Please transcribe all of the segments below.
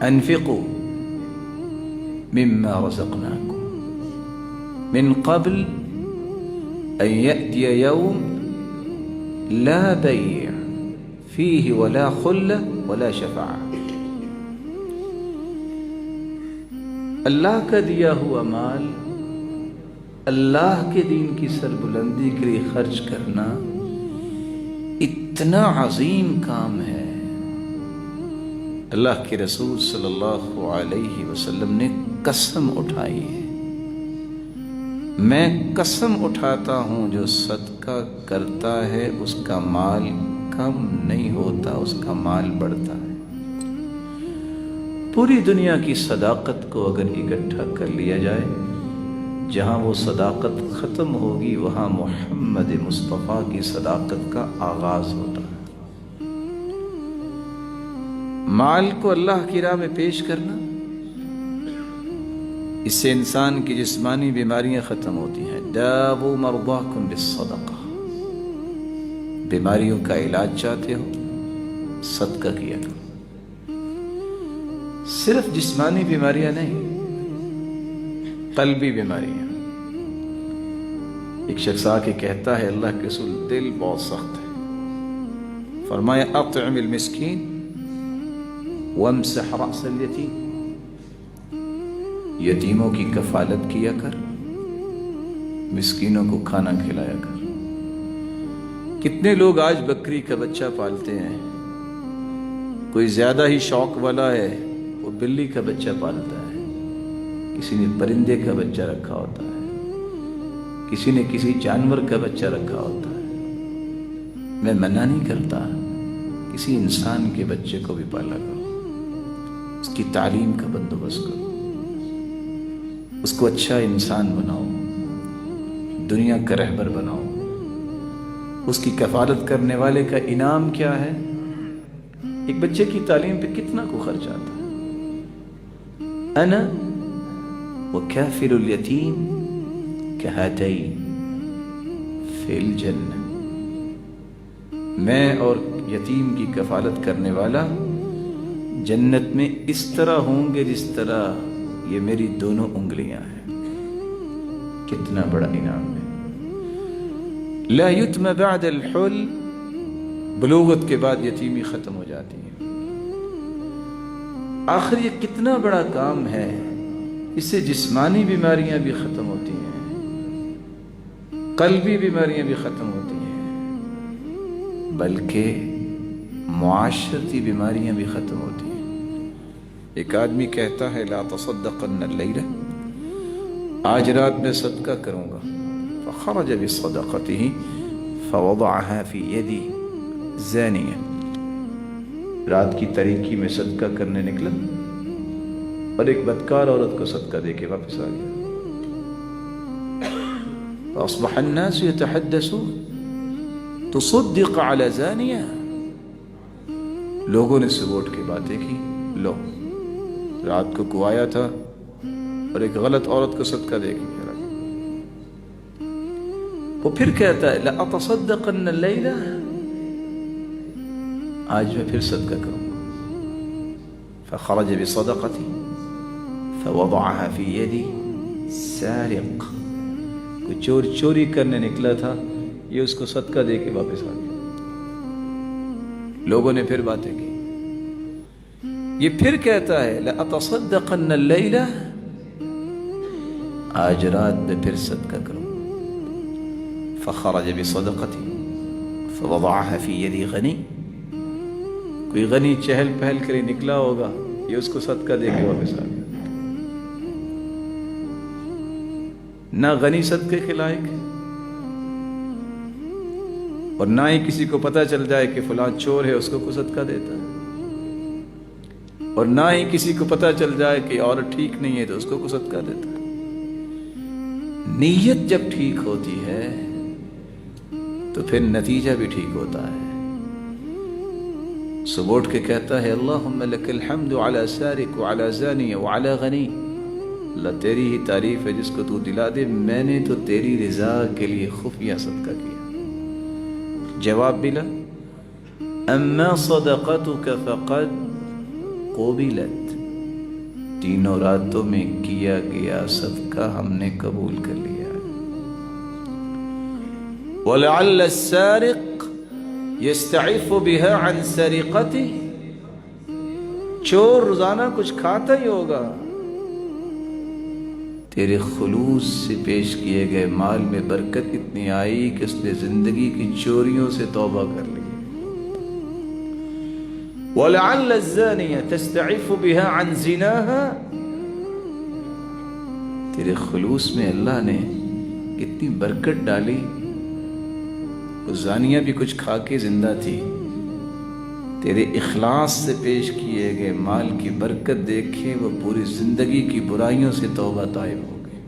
انفقوا مما رزقناكم من قبل ان يأتي يوم لا بيع فيه ولا خلة ولا شفاعة. اللہ کا دیا ہوا مال اللہ کے دین کی سربلندی کے لیے خرچ کرنا اتنا عظیم کام ہے. اللہ کے رسول صلی اللہ علیہ وسلم نے قسم اٹھائی ہے، میں قسم اٹھاتا ہوں جو صدقہ کرتا ہے اس کا مال کم نہیں ہوتا، اس کا مال بڑھتا ہے. پوری دنیا کی صداقت کو اگر اکٹھا کر لیا جائے، جہاں وہ صداقت ختم ہوگی وہاں محمد مصطفیٰ کی صداقت کا آغاز ہوتا ہے. مال کو اللہ کی راہ میں پیش کرنا، اس سے انسان کی جسمانی بیماریاں ختم ہوتی ہیں. داووا مرضاکم بالصدقہ، بیماریوں کا علاج چاہتے ہو صدقہ کیا کرو. صرف جسمانی بیماریاں نہیں، قلبی بیماریاں. ایک شخص آ کے کہتا ہے اللہ کے رسول دل بہت سخت ہے. فرمایا اطعم المسکین وامسح رأس الیتیم، یتیموں کی کفالت کیا کر، مسکینوں کو کھانا کھلایا کر. کتنے لوگ آج بکری کا بچہ پالتے ہیں، کوئی زیادہ ہی شوق والا ہے وہ بلی کا بچہ پالتا ہے، کسی نے پرندے کا بچہ رکھا ہوتا ہے، کسی نے کسی جانور کا بچہ رکھا ہوتا ہے. میں منع نہیں کرتا، کسی انسان کے بچے کو بھی پالا کرو، اس کی تعلیم کا بندوبست کرو، اس کو اچھا انسان بناؤ، دنیا کا رہبر بناؤ. اس کی کفالت کرنے والے کا انعام کیا ہے؟ ایک بچے کی تعلیم پہ کتنا کو خرچ آتا ہے. انا وکافل الیتیم کہاتین فی الجنہ، میں اور یتیم کی کفالت کرنے والا جنت میں اس طرح ہوں گے جس طرح یہ میری دونوں انگلیاں ہیں. کتنا بڑا انعام ہے. لا یتم بعد الحل، بلوغت کے بعد یتیمی ختم ہو جاتی ہے. آخر یہ کتنا بڑا کام ہے، اس سے جسمانی بیماریاں بھی ختم ہوتی ہیں، قلبی بیماریاں بھی ختم ہوتی ہیں، بلکہ معاشرتی بیماریاں بھی ختم ہوتی ہیں. ایک آدمی کہتا ہے لا تصدقن اللیلہ، آج رات میں صدقہ کروں گا. فخرج بصدقته فوضعها في يد زانیہ، رات کی تاریکی میں صدقہ کرنے نکلا اور ایک بدکار عورت کو صدقہ دے کے واپس آ گیا. فاصبح الناس يتحدثون تصدق على زانیہ، لوگوں نے صبح اٹھ کے باتیں کی، لو رات کو آیا تھا اور ایک غلط عورت کو صدقہ دے کے گیا. وہ پھر کہتا ہے لأتصدقن اللیلہ، آج میں پھر صدقہ کروں گا. فخرج بصدقتی فوضعها في يد سارق، کوئی چور چوری کرنے نکلا تھا، یہ اس کو صدقہ دے کے واپس آ گیا. لوگوں نے پھر باتیں کی. یہ پھر کہتا ہے لأتصدقن اللیلہ، آج رات میں پھر صدقہ کروں. فخرج بصدقتی فوضعها في يد غنی، کوئی غنی چہل پہل کرے نکلا ہوگا، یہ اس کو صدقہ دے کے واپس آ گیا. نہ غنی صدقے کے لائق ہے، اور نہ ہی کسی کو پتہ چل جائے کہ فلاں چور ہے اس کو صدقہ دیتا ہے، اور نہ ہی کسی کو پتہ چل جائے کہ عورت ٹھیک نہیں ہے تو اس کو صدقہ دیتا ہے. نیت جب ٹھیک ہوتی ہے تو پھر نتیجہ بھی ٹھیک ہوتا ہے. صبح اٹھ کے کہتا ہے اللہم لک الحمد علی سارق وعلی زانی وعلی غنی، اللہ تیری ہی تعریف ہے جس کو تو دلا دے، میں نے تو تیری رضا کے لیے خفیہ صدقہ کیا. جواب ملا اما صدقتک فقد قبلت، تینوں راتوں میں کیا گیا صدقہ ہم نے قبول کر لیا۔ وَلَعَلَّ السَّارِقَ يَسْتَعِفُ بِهَا عَنْ سَرِقَتِهِ، چور روزانہ کچھ کھاتا ہی ہوگا، تیرے خلوص سے پیش کیے گئے مال میں برکت اتنی آئی کہ اس نے زندگی کی چوریوں سے توبہ کر لی۔ وَلَعَلَّ الزَّانِيَةَ تَسْتَعِفُ بِهَا عَنْ زِنَاهَا، تیرے خلوص میں اللہ نے کتنی برکت ڈالی، وہ زانیہ بھی کچھ کھا کے زندہ تھی، تیرے اخلاص سے پیش کیے گئے مال کی برکت دیکھے وہ پوری زندگی کی برائیوں سے توبہ طائب ہو گئی۔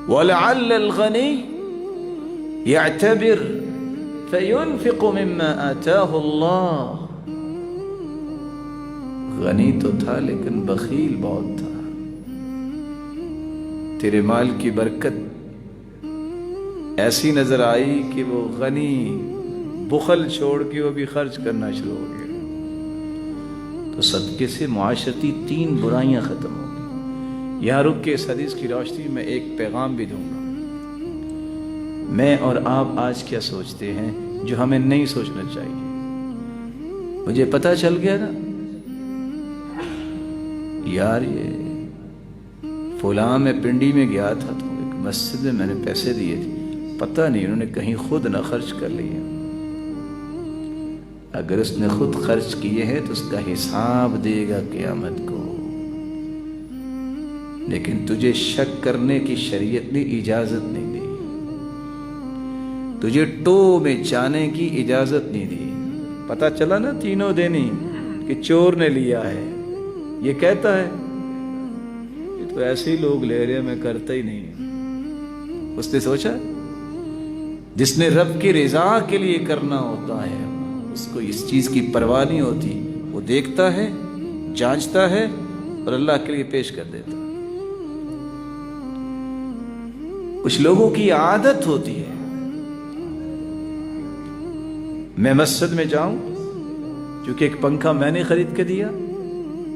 وَلَعَلَّ الْغَنِيَّ يَعْتَبِرُ فَيُنْفِقُ مِمَّا آتَاهُ اللَّهُ، غنی تو تھا لیکن بخیل بہت تھا، تیرے مال کی برکت ایسی نظر آئی کہ وہ غنی بخل چھوڑ کے وہ بھی خرچ کرنا شروع ہو گیا۔ تو صدقے سے معاشرتی 3 برائیاں ختم ہو گئی۔ یہاں رک کے اس حدیث کی روشنی میں ایک پیغام بھی دوں گا۔ میں اور آپ آج کیا سوچتے ہیں جو ہمیں نہیں سوچنا چاہیے؟ مجھے پتہ چل گیا نا یار، یہ فلاں میں پنڈی میں گیا تھا تو ایک مسجد میں میں نے پیسے دیے تھے، پتہ نہیں انہوں نے کہیں خود نہ خرچ کر لیے۔ اگر اس نے خود خرچ کیے ہیں تو اس کا حساب دے گا قیامت کو، لیکن تجھے شک کرنے کی شریعت نے اجازت نہیں دی، تجھے ٹو میں جانے کی اجازت نہیں دی۔ پتہ چلا نا تینوں دینی کہ چور نے لیا ہے، یہ کہتا ہے یہ تو ایسے ہی لوگ لے رہے ہیں، میں کرتا ہی نہیں۔ اس نے سوچا جس نے رب کی رضا کے لیے کرنا ہوتا ہے اس کو اس چیز کی پرواہ نہیں ہوتی، وہ دیکھتا ہے، جانچتا ہے اور اللہ کے لیے پیش کر دیتا۔ کچھ لوگوں کی عادت ہوتی ہے، میں مسجد میں جاؤں کیونکہ ایک پنکھا میں نے خرید کے دیا،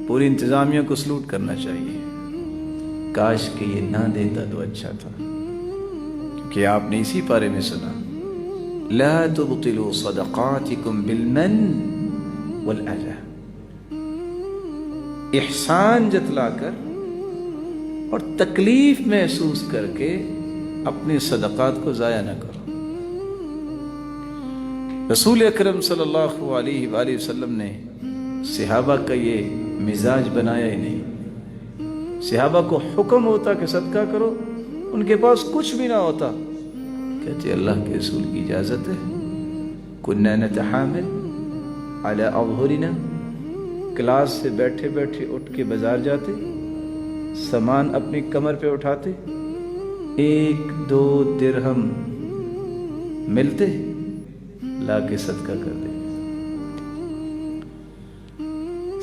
پوری انتظامیہ کو سلوٹ کرنا چاہیے، کاش کہ یہ نہ دیتا تو اچھا تھا، کیونکہ آپ نے اسی پارے میں سنا لا تبطلوا صدقاتکم بالمن والأذى، احسان جتلا کر اور تکلیف محسوس کر کے اپنے صدقات کو ضائع نہ کرو۔ رسول اکرم صلی اللہ علیہ وآلہ وسلم نے صحابہ کا یہ مزاج بنایا ہی نہیں۔ صحابہ کو حکم ہوتا کہ صدقہ کرو، ان کے پاس کچھ بھی نہ ہوتا، کہتے اللہ کے رسول کی اجازت ہے۔ کننا نتحامل علی اظہرنا، کلاس سے بیٹھے بیٹھے اٹھ کے بازار جاتے، سامان اپنی کمر پہ اٹھاتے، 1-2 درہم ملتے لا کے صدقہ کر دے۔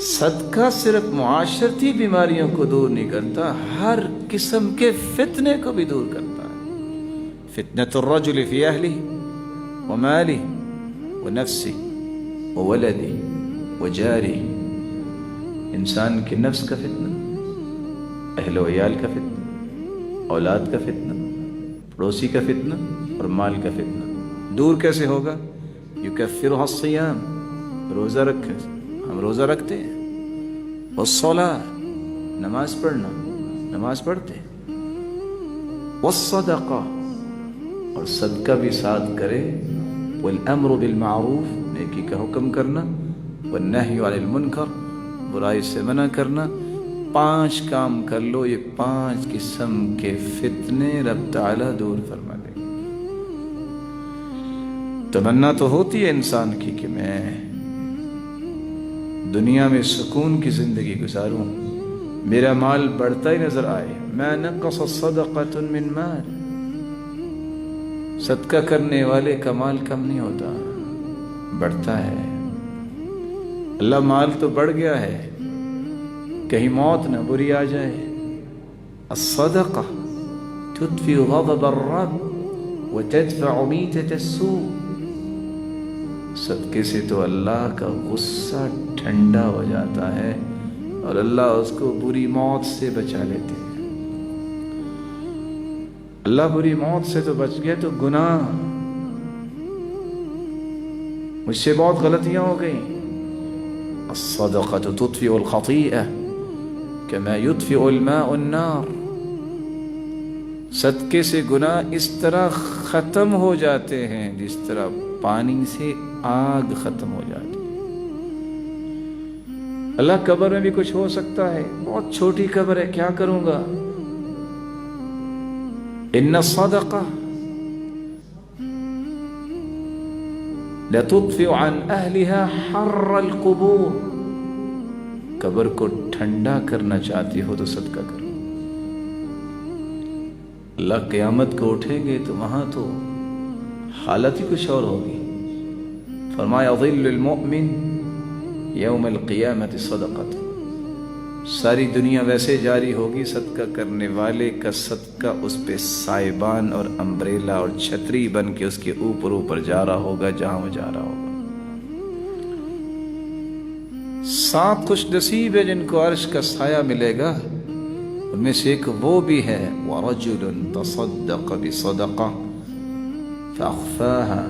صدقہ صرف معاشرتی بیماریوں کو دور نہیں کرتا، ہر قسم کے فتنے کو بھی دور کرتا ہے۔ فتنة الرجل في أهله وماله ونفسه وولده وجاره، انسان کے نفس کا فتنہ، اہل و عیال کا فتنہ، اولاد کا فتنہ، پڑوسی کا فتنہ اور مال کا فتنہ دور کیسے ہوگا؟ یکفرها الصیام، روزہ رکھے، ہم روزہ رکھتے ہیں، والصلاۃ، نماز پڑھنا، نماز پڑھتے ہیں، والصدقہ، اور صدقہ بھی ساتھ کرے، والامر بالمعروف، نیکی کا حکم کرنا، والنہی عن المنکر، برائی سے منع کرنا۔ 5 کام کر لو، یہ 5 قسم کے فتنے رب تعالیٰ دور فرما دے گا۔ تمنا تو ہوتی ہے انسان کی کہ میں دنیا میں سکون کی زندگی گزاروں، میرا مال بڑھتا ہی نظر آئے۔ ما نقص صدقۃ من مال، صدقہ کرنے والے کا مال کم نہیں ہوتا، بڑھتا ہے۔ اللہ مال تو بڑھ گیا ہے، کہیں موت نہ بری آ جائے۔ الصدقہ تطفئ غضب الرب وتدفع میتۃ السوء، صدقے سے تو اللہ کا غصہ ٹھنڈا ہو جاتا ہے اور اللہ اس کو بری موت سے بچا لیتے ہیں. اللہ بری موت سے تو بچ گئے, تو گناہ, مجھ سے بہت غلطیاں ہو گئیں. الصدقة تطفئ الخطيئة كما يطفئ الماء النار. صدقے سے گناہ اس طرح ختم ہو جاتے ہیں جس طرح پانی سے آگ ختم ہو جاتی ہے. اللہ قبر میں بھی کچھ ہو سکتا ہے, بہت چھوٹی قبر ہے, کیا کروں گا. ان الصدقہ لتطفئ عن اہلها حر القبور. قبر کو ٹھنڈا کرنا چاہتی ہو تو صدقہ کرو. اللہ قیامت کو اٹھیں گے تو وہاں تو حالت ہی کچھ اور ہوگی. فرمایا ظل المؤمن یوم القیامت صدقۃ. ساری دنیا ویسے جاری ہوگی, صدقہ کرنے والے کا صدقہ اس پہ سائبان اور امبریلا اور چھتری بن کے اس کے اوپر جا رہا ہوگا جہاں وہ جا رہا ہوگا. 7 خوش نصیب ہے جن کو عرش کا سایہ ملے گا. ان میں سے ایک وہ بھی ہے وَرَجُلٌ تَصَدَّقَ بِصَدَقَةٍ فَأَخْفَاهَا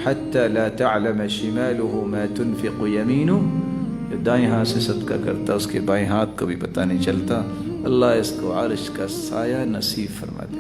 حَتَّى لَا تَعْلَمَ شِمَالُهُ مَا تُنْفِقُ يَمِينُهُ. جو دائیں ہاتھ سے صدقہ کرتا اس کے بائیں ہاتھ کو بھی پتہ نہیں چلتا. اللہ اس کو عرش کا سایہ نصیب فرما دے.